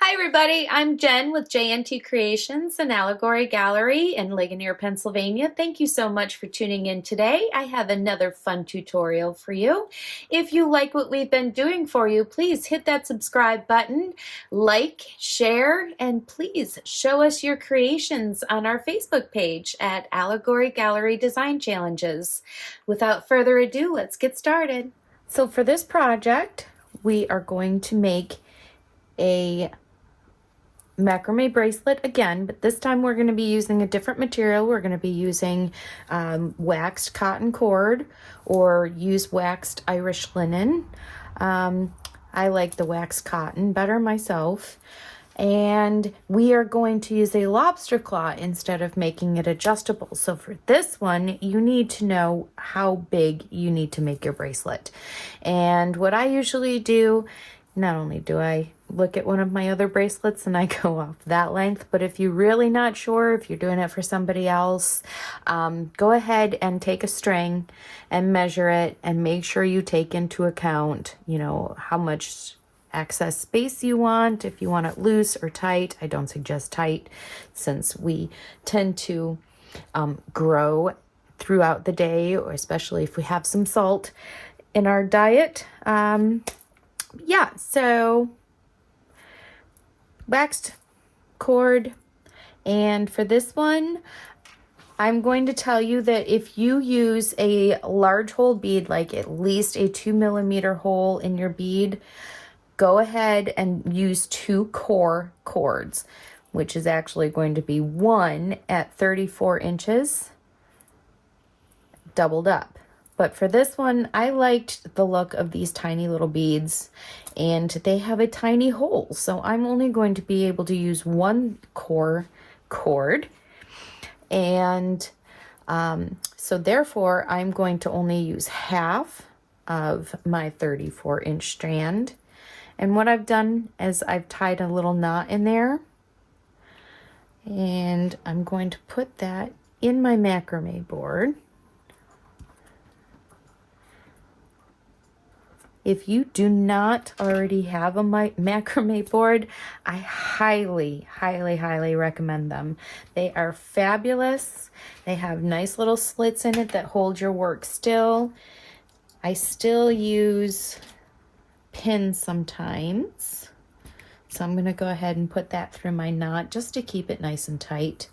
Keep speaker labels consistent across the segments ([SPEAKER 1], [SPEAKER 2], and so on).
[SPEAKER 1] Hi everybody, I'm Jen with JNT Creations and Allegory Gallery in Ligonier, Pennsylvania. Thank you so much for tuning in today. I have another fun tutorial for you. If you like what we've been doing for you, please hit that subscribe button, like, share, and please show us your creations on our Facebook page at Allegory Gallery Design Challenges. Without further ado, let's get started. So for this project, we are going to make a macrame bracelet again, but this time we're going to be using a different material. We're going to be using waxed cotton cord or use waxed Irish linen. I like the waxed cotton better myself. And we are going to use a lobster claw instead of making it adjustable. So for this one, you need to know how big you need to make your bracelet. And what I usually do, not only do I look at one of my other bracelets and I go off that length, but if you're really not sure, if you're doing it for somebody else, go ahead and take a string and measure it and make sure you take into account, how much excess space you want. If you want it loose or tight, I don't suggest tight since we tend to grow throughout the day, or especially if we have some salt in our diet. Yeah, so waxed cord, and for this one I'm going to tell you that if you use a large hole bead, like at least a 2mm hole in your bead, go ahead and use 2 core cords, which is actually going to be 1 at 34 inches doubled up. But for this one, I liked the look of these tiny little beads, and they have a tiny hole. So I'm only going to be able to use 1 core cord. And so therefore, I'm going to only use half of my 34-inch strand. And what I've done is I've tied a little knot in there. And I'm going to put that in my macrame board. If you do not already have a macrame board, I highly, highly, highly recommend them. They are fabulous. They have nice little slits in it that hold your work still. I still use pins sometimes. So I'm going to go ahead and put that through my knot just to keep it nice and tight.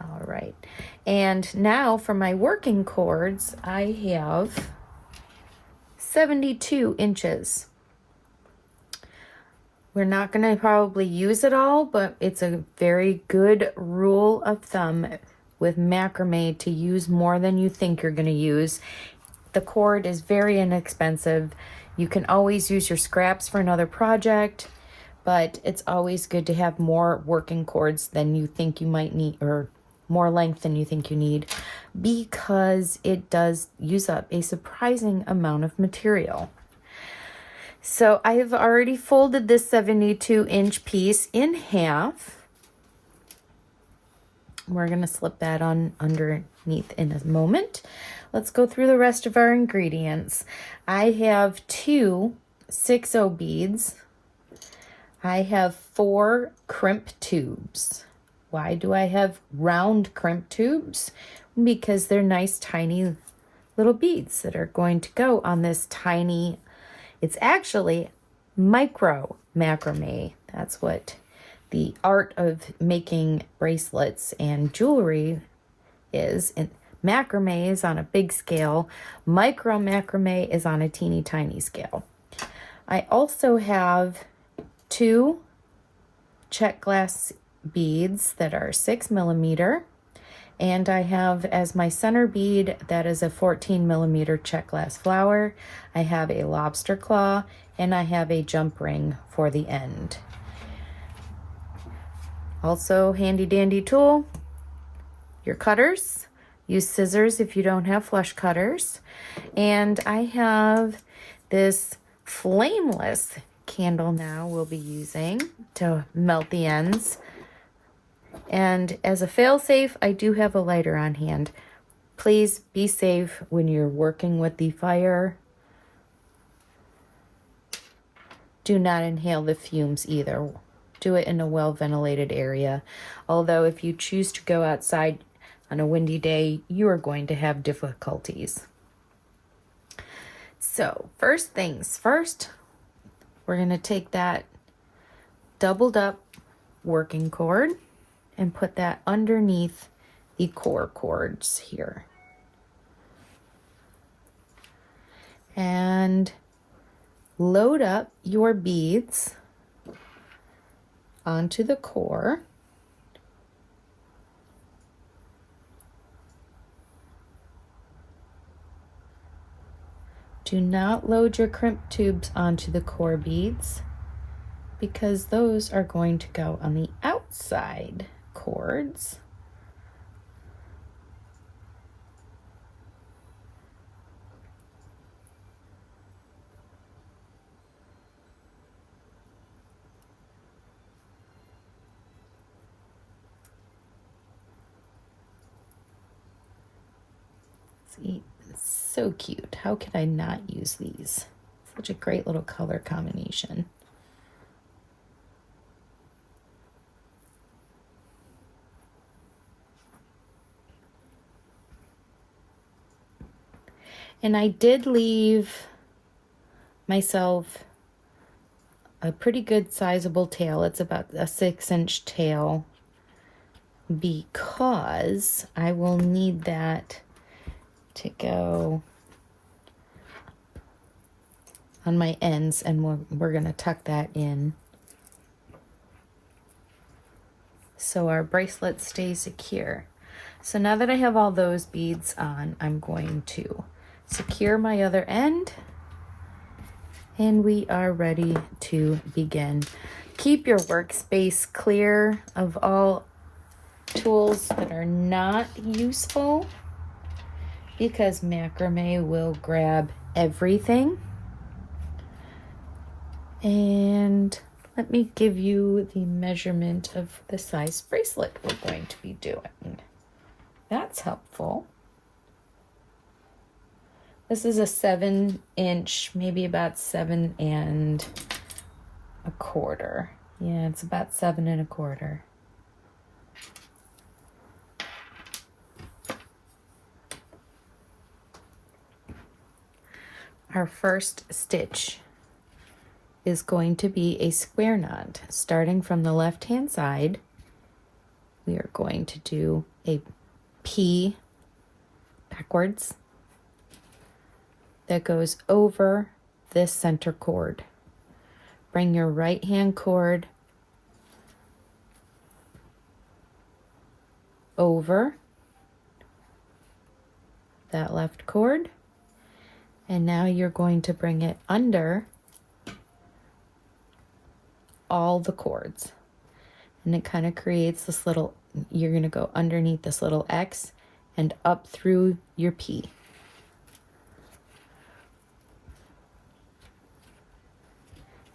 [SPEAKER 1] All right. And now for my working cords, I have 72 inches. We're not going to probably use it all, but it's a very good rule of thumb with macrame to use more than you think you're going to use. The cord is very inexpensive. You can always use your scraps for another project, but it's always good to have more working cords than you think you might need, or more length than you think you need, because it does use up a surprising amount of material. So I have already folded this 72-inch piece in half. We're going to slip that on underneath in a moment. Let's go through the rest of our ingredients. I have 2 6/0 beads. I have 4 crimp tubes. Why do I have round crimp tubes? Because they're nice tiny little beads that are going to go on this tiny, it's actually micro macrame. That's what the art of making bracelets and jewelry is. And macrame is on a big scale. Micro macrame is on a teeny tiny scale. I also have 2 Czech glass beads that are 6mm, and I have as my center bead that is a 14mm Czech glass flower. I have a lobster claw, and I have a jump ring for the end. Also, handy dandy tool, your cutters. Use scissors if you don't have flush cutters. And I have this flameless candle now we'll be using to melt the ends. And as a fail-safe, I do have a lighter on hand. Please be safe when you're working with the fire do not inhale the fumes either. Do it in a well-ventilated area. Although if you choose to go outside on a windy day, you are going to have difficulties. So first things first, we're going to take that doubled up working cord and put that underneath the core cords here. And load up your beads onto the core. Do not load your crimp tubes onto the core beads because those are going to go on the outside cords. See, it's so cute. How could I not use these? Such a great little color combination. And I did leave myself a pretty good sizable tail. It's about a 6-inch tail because I will need that to go on my ends, and we're going to tuck that in so our bracelet stays secure. So now that I have all those beads on, I'm going to secure my other end, and we are ready to begin. Keep your workspace clear of all tools that are not useful, because macrame will grab everything. And let me give you the measurement of the size bracelet we're going to be doing. That's helpful. This is a 7-inch, maybe about 7 1/4. Yeah, it's about 7 1/4. Our first stitch is going to be a square knot. Starting from the left-hand side, we are going to do a P backwards that goes over this center cord. Bring your right-hand cord over that left cord. And now you're going to bring it under all the cords. And it kind of creates this little, you're going to go underneath this little X and up through your P.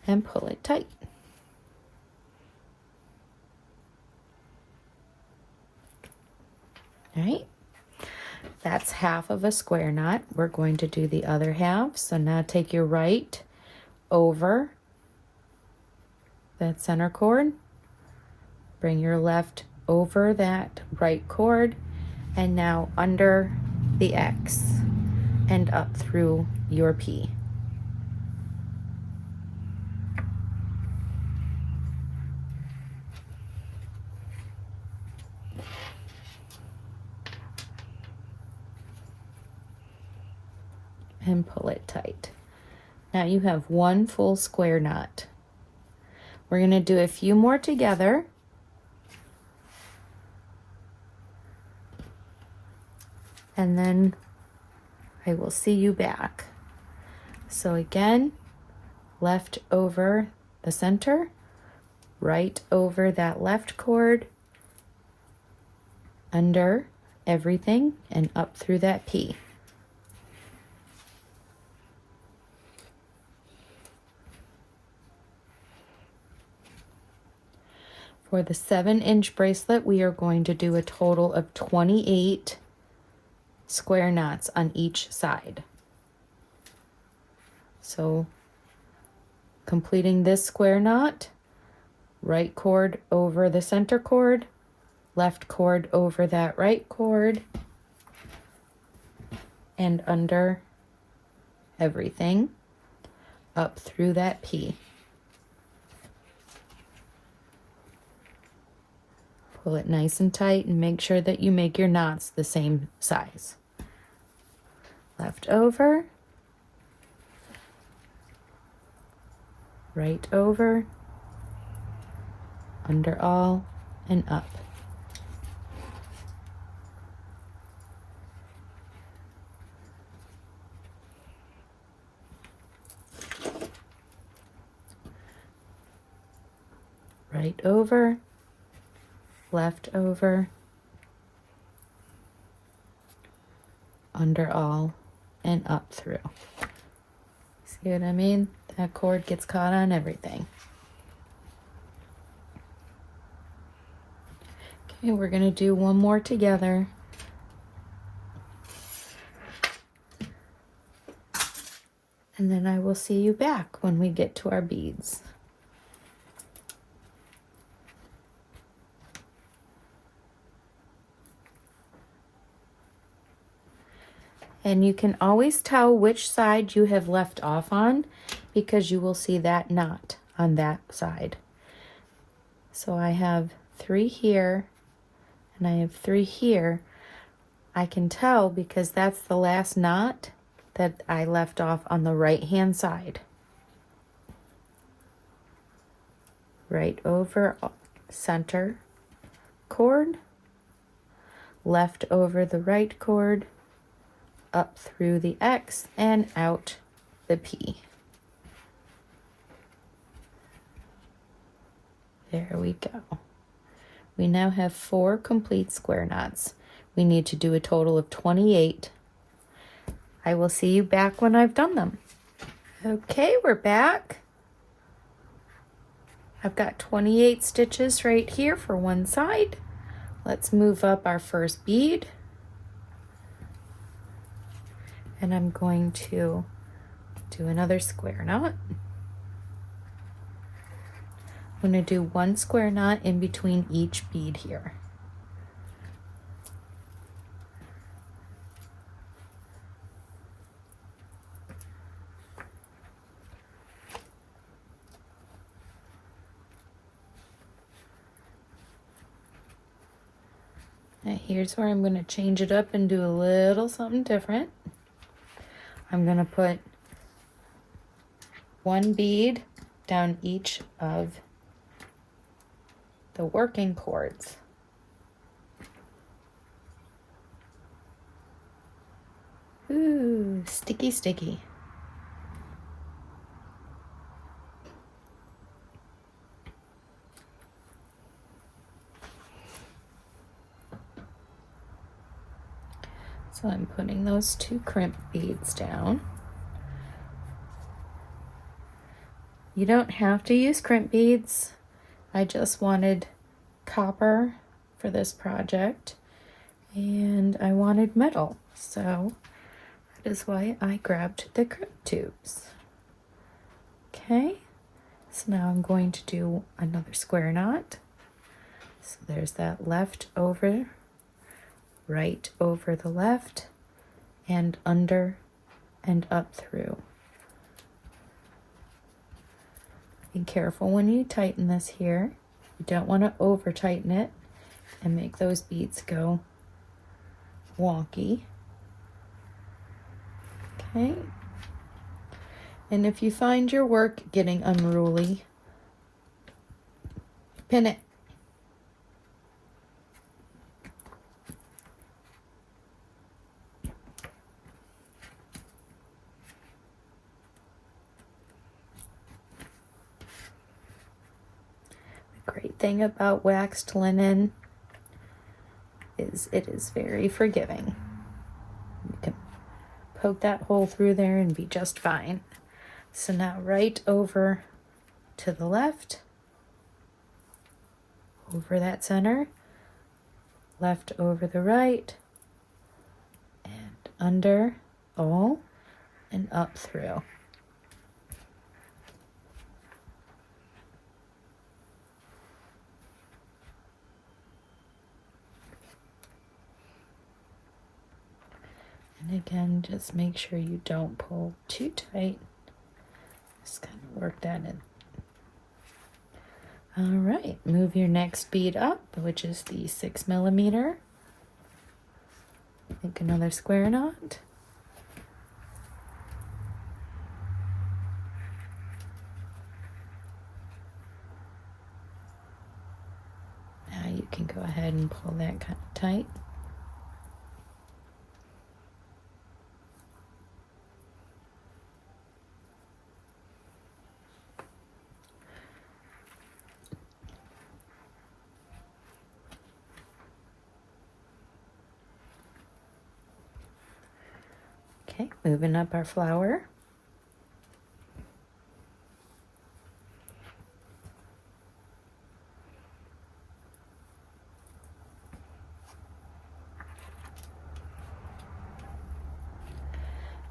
[SPEAKER 1] And pull it tight. All right. That's half of a square knot. We're going to do the other half. So now take your right over that center cord, bring your left over that right cord, and now under the X and up through your P. And pull it tight. Now you have one full square knot. We're going to do a few more together. And then I will see you back. So again, left over the center, right over that left cord, under everything, and up through that P. For the 7-inch bracelet, we are going to do a total of 28 square knots on each side. So completing this square knot, right cord over the center cord, left cord over that right cord, and under everything up through that P. Pull it nice and tight and make sure that you make your knots the same size. Left over, right over, under all, and up. Right over, left over, under all, and up through. See what I mean? That cord gets caught on everything. Okay, we're going to do one more together. And then I will see you back when we get to our beads. And you can always tell which side you have left off on because you will see that knot on that side. So I have 3 here and I have 3 here. I can tell because that's the last knot that I left off on the right hand side. Right over center cord, left over the right cord, up through the X and out the P. There we go. We now have 4 complete square knots. We need to do a total of 28. I will see you back when I've done them. Okay, we're back. I've got 28 stitches right here for one side. Let's move up our first bead. And I'm going to do another square knot. I'm going to do 1 square knot in between each bead here. Now here's where I'm going to change it up and do a little something different. I'm going to put 1 bead down each of the working cords. Ooh, sticky, sticky. So I'm putting those 2 crimp beads down. You don't have to use crimp beads. I just wanted copper for this project and I wanted metal. So that is why I grabbed the crimp tubes. Okay, so now I'm going to do another square knot. So there's that left over, right over the left, and under and up through. Be careful when you tighten this here. You don't want to over tighten it and make those beads go wonky. Okay. And if you find your work getting unruly, pin it. Great thing about waxed linen is it is very forgiving. You can poke that hole through there and be just fine. So now right over to the left, over that center, left over the right, and under all and up through. again, just make sure you don't pull too tight. Just kind of work that in. All right, move your next bead up, which is the 6mm. Make another square knot. Now you can go ahead and pull that kind of tight. Okay, moving up our flower.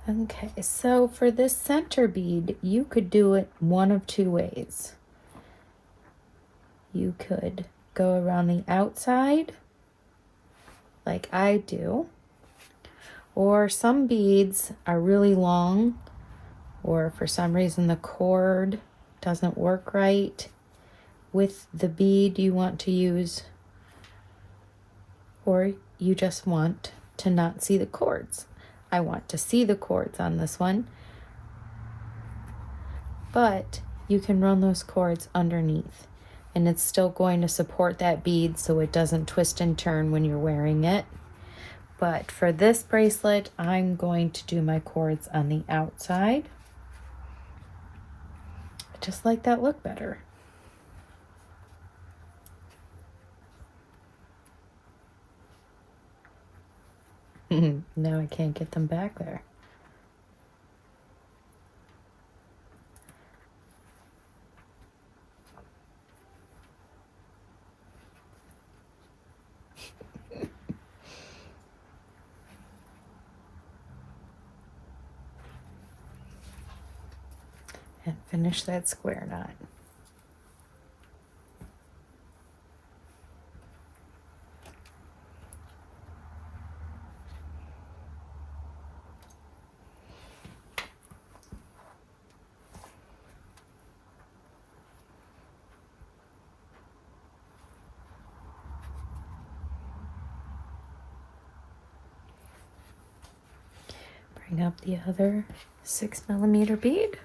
[SPEAKER 1] Okay, so for this center bead, you could do it one of two ways. You could go around the outside, like I do, or some beads are really long, or for some reason the cord doesn't work right with the bead you want to use, or you just want to not see the cords. I want to see the cords on this one, but you can run those cords underneath and it's still going to support that bead so it doesn't twist and turn when you're wearing it. But for this bracelet, I'm going to do my cords on the outside. I just like that look better. Now I can't get them back there. And finish that square knot. Bring up the other 6mm bead.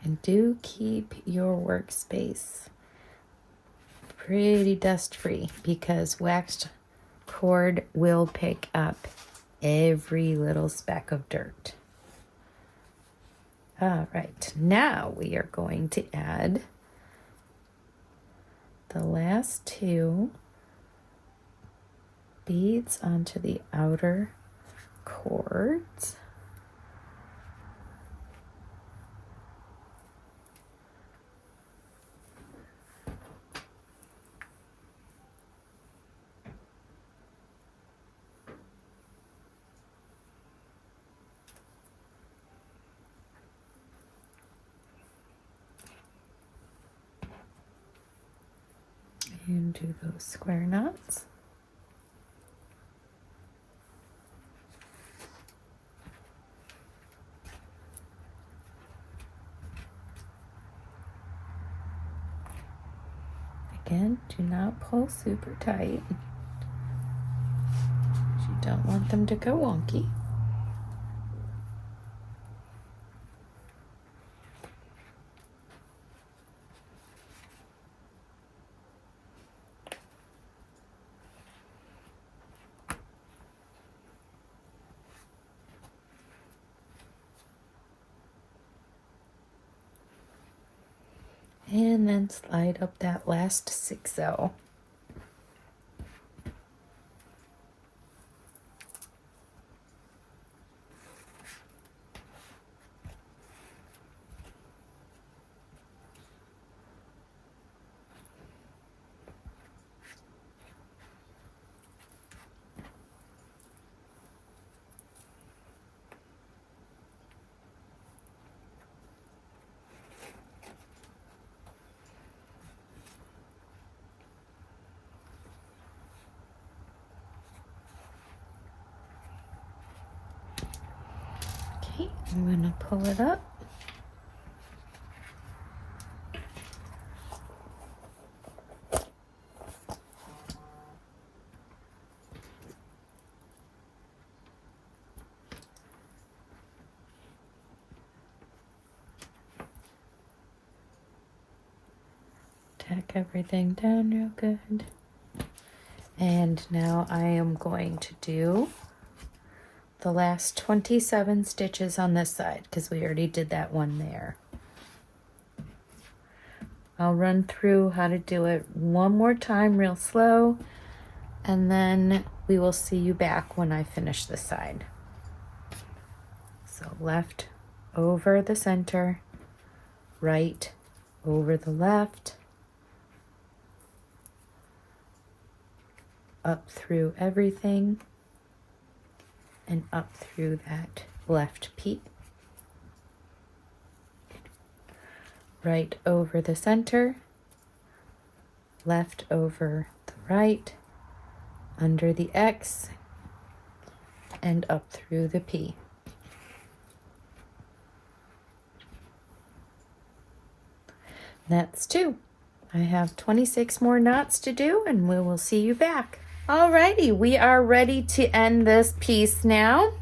[SPEAKER 1] And do keep your workspace pretty dust-free because waxed cord will pick up every little speck of dirt. All right, now we are going to add the last two beads onto the outer cords. And do those square knots. Again, do not pull super tight. You don't want them to go wonky. And then slide up that last 6/0. Okay, I'm gonna pull it up. Tack everything down real good. And now I am going to do the last 27 stitches on this side because we already did that one there. I'll run through how to do it one more time real slow, and then we will see you back when I finish this side. So left over the center, right over the left, up through everything, and up through that left peak. Right over the center, left over the right, under the X, and up through the P. That's 2. I have 26 more knots to do, and we will see you back. Alrighty, we are ready to end this piece now.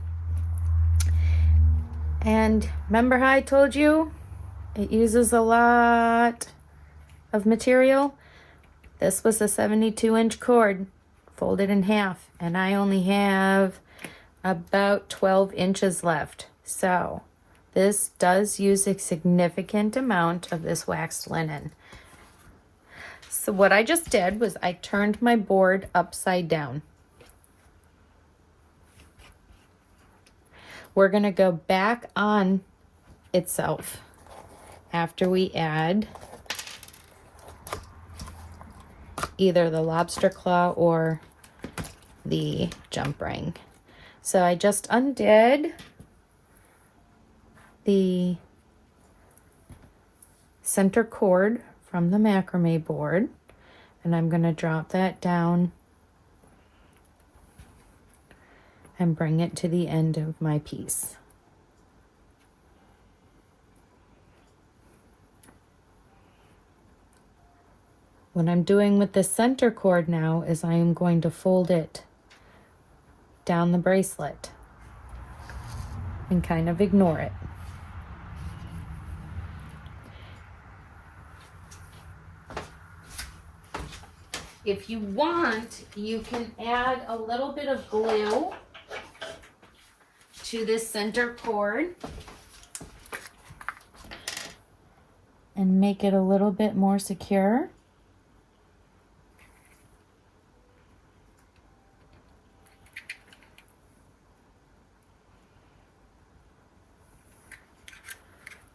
[SPEAKER 1] And remember how I told you it uses a lot of material? This was a 72-inch cord folded in half, and I only have about 12 inches left. So this does use a significant amount of this waxed linen. So what I just did was I turned my board upside down. We're going to go back on itself after we add either the lobster claw or the jump ring. So I just undid the center cord from the macrame board, and I'm going to drop that down and bring it to the end of my piece. What I'm doing with the center cord now is I am going to fold it down the bracelet and kind of ignore it. If you want, you can add a little bit of glue to this center cord and make it a little bit more secure.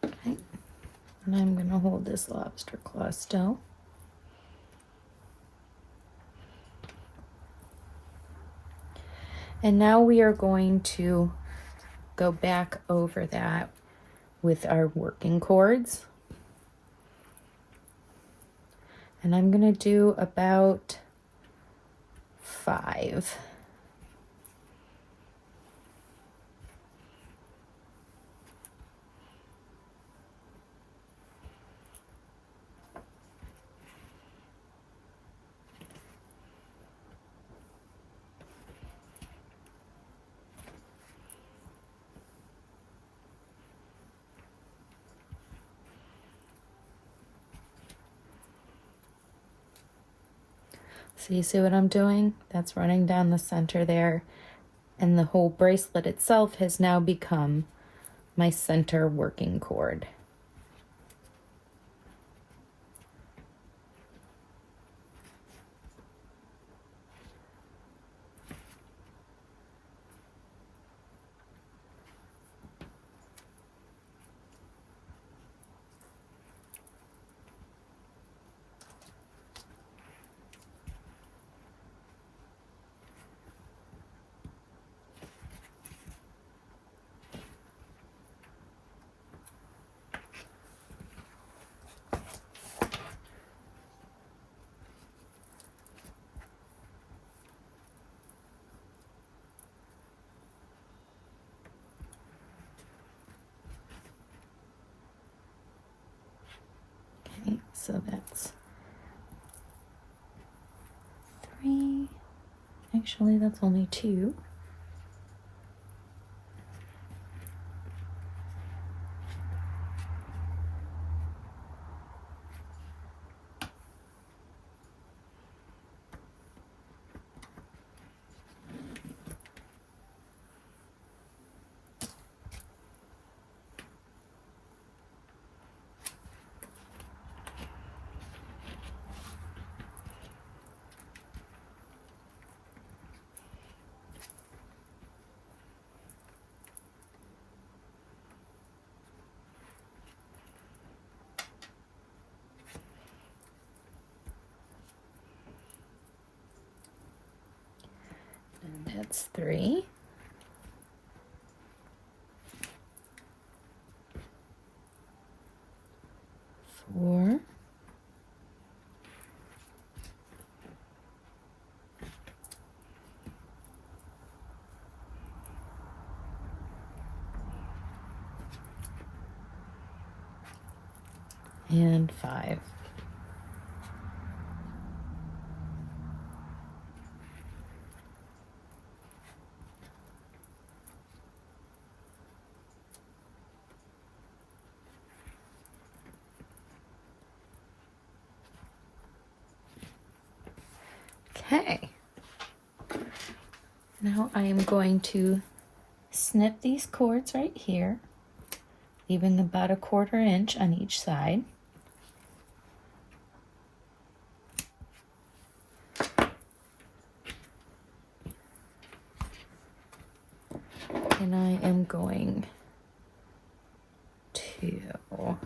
[SPEAKER 1] Okay, and I'm going to hold this lobster claw still. And now we are going to go back over that with our working cords. And I'm going to do about 5. So you see what I'm doing? That's running down the center there. And the whole bracelet itself has now become my center working cord. So that's 3. Actually, that's only 2. And that's 3. 4. 5. Okay. Now I am going to snip these cords right here, leaving about 1/4 inch on each side. And I am going to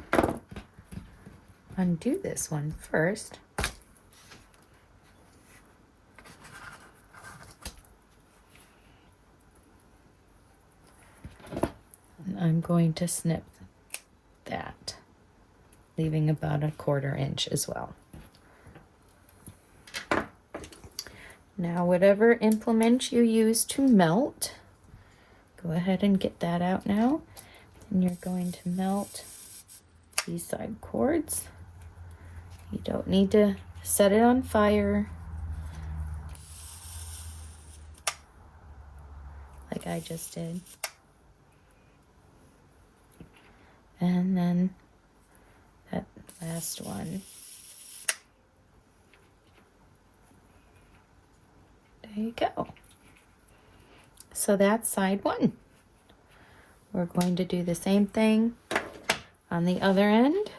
[SPEAKER 1] undo this one first. And I'm going to snip that, leaving about 1/4 inch as well. Now, whatever implement you use to melt, go ahead and get that out now. And you're going to melt these side cords. You don't need to set it on fire like I just did. And then that last one. There you go. So that's side 1. We're going to do the same thing on the other end.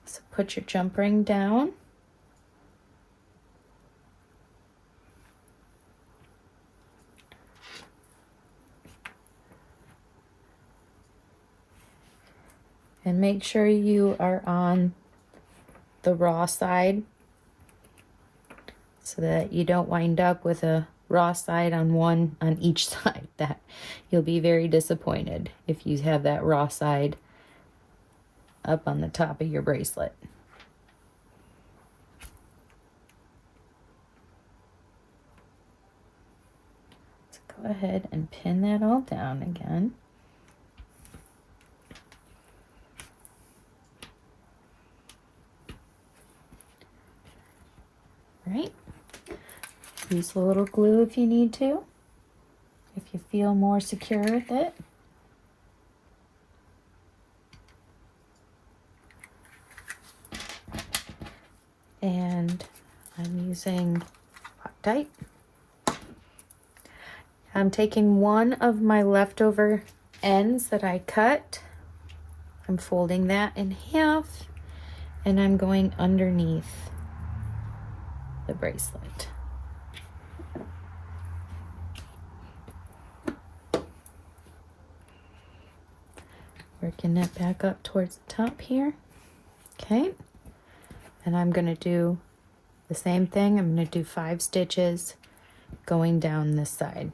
[SPEAKER 1] So put your jump ring down. And make sure you are on the raw side so that you don't wind up with a raw side on each side. That you'll be very disappointed if you have that raw side up on the top of your bracelet. So go ahead and pin that all down again. Right? Use a little glue if you need to, if you feel more secure with it. And I'm using Loctite. I'm taking one of my leftover ends that I cut. I'm folding that in half, and I'm going underneath the bracelet. Working it back up towards the top here. Okay. And I'm going to do the same thing. I'm going to do 5 stitches going down this side.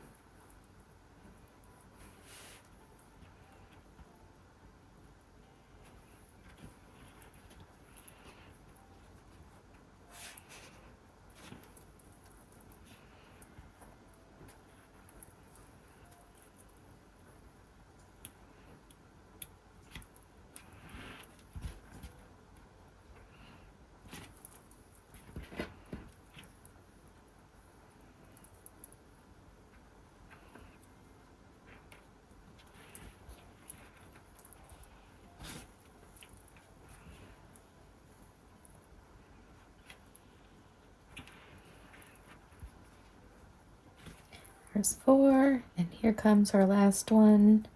[SPEAKER 1] There's 4, and here comes our last one.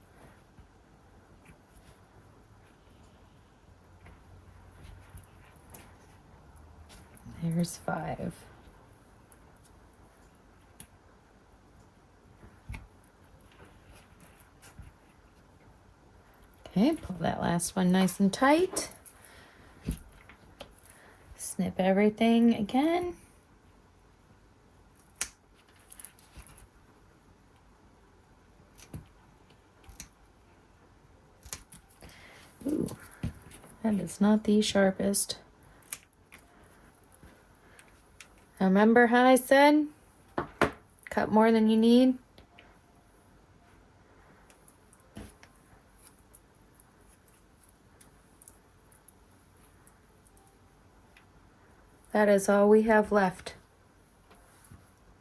[SPEAKER 1] There's 5. Okay, pull that last one nice and tight. Snip everything again. Ooh, that is not the sharpest. Remember how I said, cut more than you need? That is all we have left.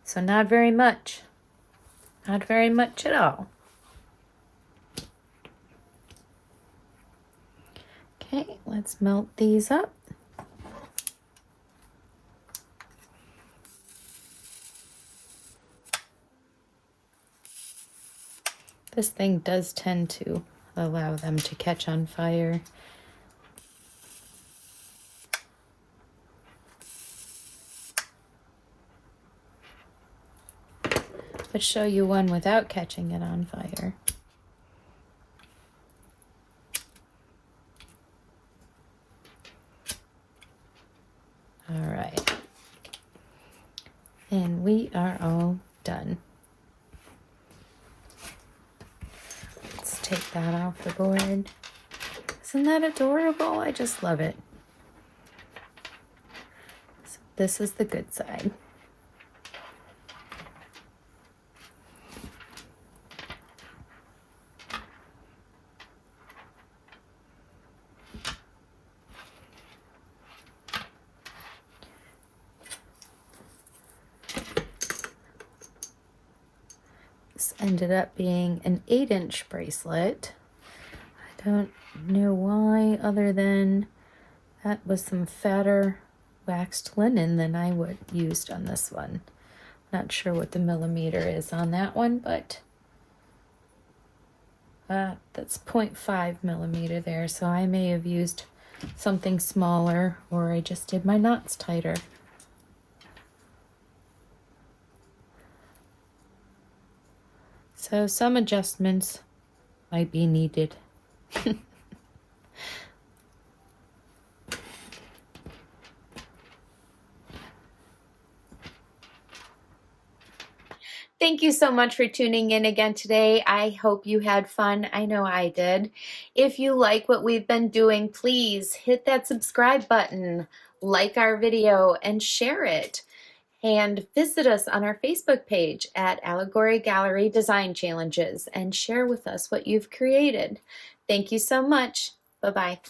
[SPEAKER 1] So not very much. Not very much at all. Okay, let's melt these up. This thing does tend to allow them to catch on fire. Let's show you one without catching it on fire. All right. And we are all done. Let's take that off the board. Isn't that adorable? I just love it. So this is the good side. This ended up being an 8-inch bracelet. I don't know why, other than that was some fatter waxed linen than I would used on this one. Not sure what the millimeter is on that one, but that's 0.5 millimeter there, so I may have used something smaller, or I just did my knots tighter. So some adjustments might be needed. Thank you so much for tuning in again today. I hope you had fun. I know I did. If you like what we've been doing, please hit that subscribe button, like our video, and share it. And visit us on our Facebook page at Allegory Gallery Design Challenges and share with us what you've created. Thank you so much. Bye-bye.